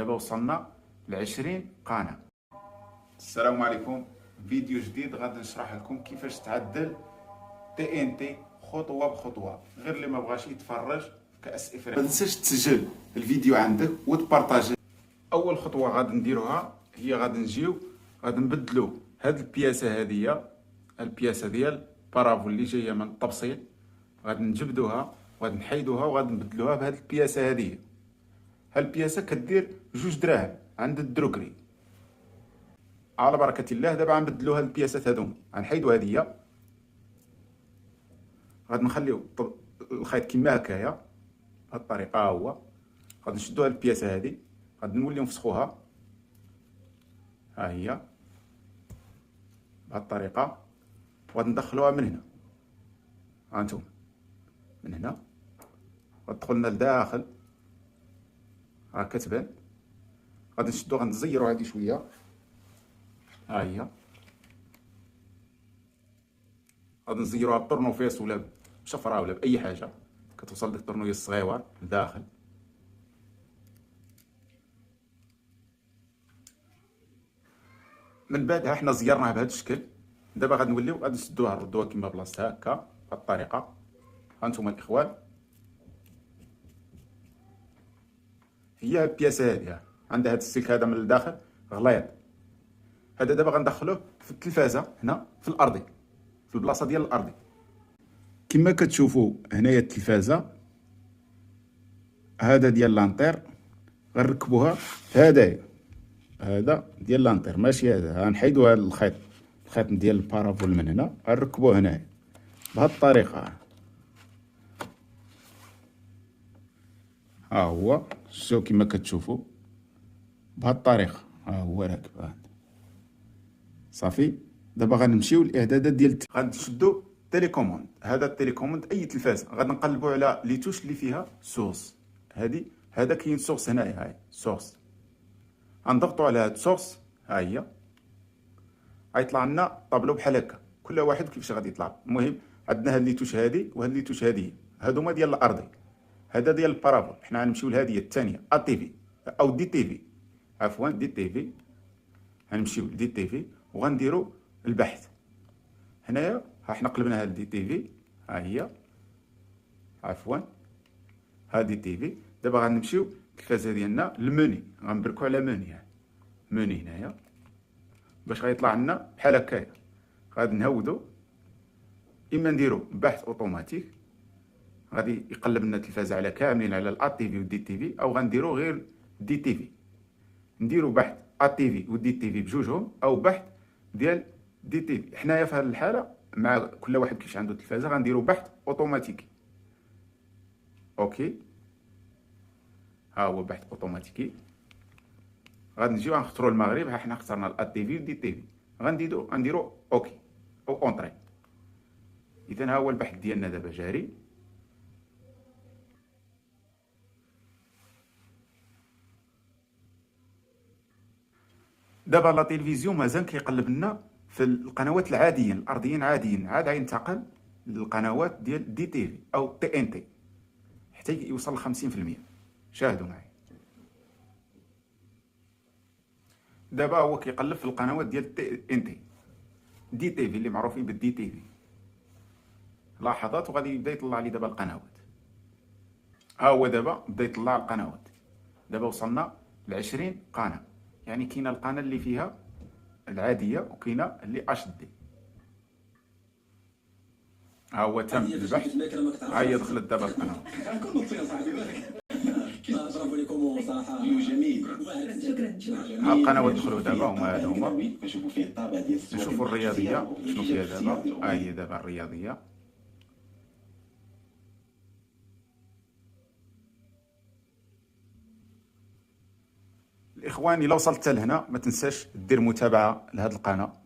دابا وصلنا ل20 قناة. السلام عليكم، فيديو جديد غادي نشرح لكم كيفاش تعدل تي ان تي خطوة بخطوة. غير اللي ما بغاش يتفرج كأس افريقيا ما تنساش تسجل الفيديو عندك وتبارطاجي. اول خطوة غادي نديروها هي غادي نبدلو هاد البياسة هذه، البياسة ديال بارافول اللي جاية من التبسيط، غادي نجبدوها وغادي نحيدوها وغادي نبدلوها بهاد البياسة هذه. هاد البياسة كدير 2 دراهم عند الدروكري. على بركة الله دابا غنبدلو هاد البياسات هادوما، غنحيدو هادية، غادي نخليو الخيط كيما هكايا بهاد الطريقة. ها هو غادي نشدو هاد البياسة هادي، غادي نوليو نفسخوها، ها هي بهاد الطريقة، وغادي ندخلوها من هنا. هانتوما من هنا غتدخل لنا لداخل، ها كتبان. غادي نشدو غنزيرو هادي شوية، ها هي غادي نزيروها بطرنوفيس ولا بشفرة ولا بأي حاجة كتوصل ديك الطرنوفيس الصغيور لداخل. من بعدها حنا زيرناها بهذا الشكل. دابا غادي نوليو غادي نسدوها نردوها كيما بلاصتها هكا بهاد الطريقة. هانتوما الإخوان، هي البياسة هادي عندها هاد السلك هذا من الداخل غليظ. هذا دابا غندخلوه في التلفازة هنا في الأرضي، في البلاصة ديال الأرضي كما كتشوفوا هنايا. التلفازة هذا ديال لانطير غنركبوها هدايا، هذا ديال لانطير ماشي هذا. غنحيدو هذا الخيط ديال البارافول من هنا، غنركبوه هنايا بهاد الطريقة. ها هو شوفوا كما كتشوفوا بهاد الطريقة، ها هو راكب هذا صافي. دابا غنمشيو للاعدادات ديال غادي نشدو تيليكوموند. هذا التيليكوموند اي تلفاز غادي نقلبو على لي توش اللي فيها سورس. هذا كاين سورس هنايا، هاي سورس. غنضغطو على هاد سورس، ها هي غيطلع لنا طابلو بحال هكا، كل واحد كيفاش غادي يطلع. المهم عندنا هاد لي توش هادي وهاد لي توش هادي، هادوما ديال الارضي. هذا ديال البارافول. حنا غنمشيو لهادي الثانيه ا تي في او دي تي في، عفوا دي تي في. غنمشيو لدي تي في وغنديرو البحث. هنايا ها حنا قلبنا هاد دي تي في، ها هي عفوا هادي تي في. دابا غنمشيو التلفازه ديالنا الموني، غنبركو على موني هنايا باش غيطلع لنا بحال هكايا. غادي نهودو، اما نديرو بحث اوتوماتيك غادي يقلب لنا التلفازه على كاملين على الا تي في ودي تي في، او غنديرو غير دي تي في. نديرو بحث ا تي في ودي تي في بجوجهم، او بحث ديال دي تي في. حنايا في هذه الحاله مع كل واحد كيفاش عنده التلفازه غنديرو بحث اوتوماتيكي. اوكي ها هو بحث اوتوماتيكي. غادي نجيو غنختاروا المغرب. ها حنا اخترنا الا تي في ودي تي في. غنديرو اوكي او اونطري. اذا ها هو البحث ديالنا دابا جاري. دابا لا تلفزيون مازال كيقلب لنا في القنوات العاديين الارضيين عاديين، عاد غينتقل للقنوات ديال دي تي في او تي ان تي حتى يوصل ل 50%. شاهدوا معايا. دابا هو كيقلب في القنوات ديال تي ان تي، دي تي في اللي معروفين بالدي تي في. لحظات وغادي يبدا يطلع لي دابا القنوات. ها هو دابا بدا يطلع القنوات. دابا وصلنا ل20 قناه، يعني كاينه القناه اللي فيها العاديه وكاينه اللي اش دي. ها هو تم البحث، ها هي دخلت دابا القناه. برافو لكم صراحه جميل. ها القنوات دخلوا دابا هما نشوفوا الرياضيه شنو فيها دابا. ها هي دابا الرياضيه. الاخوان الا وصلت لهنا ما تنساش دير متابعه لهذه القناه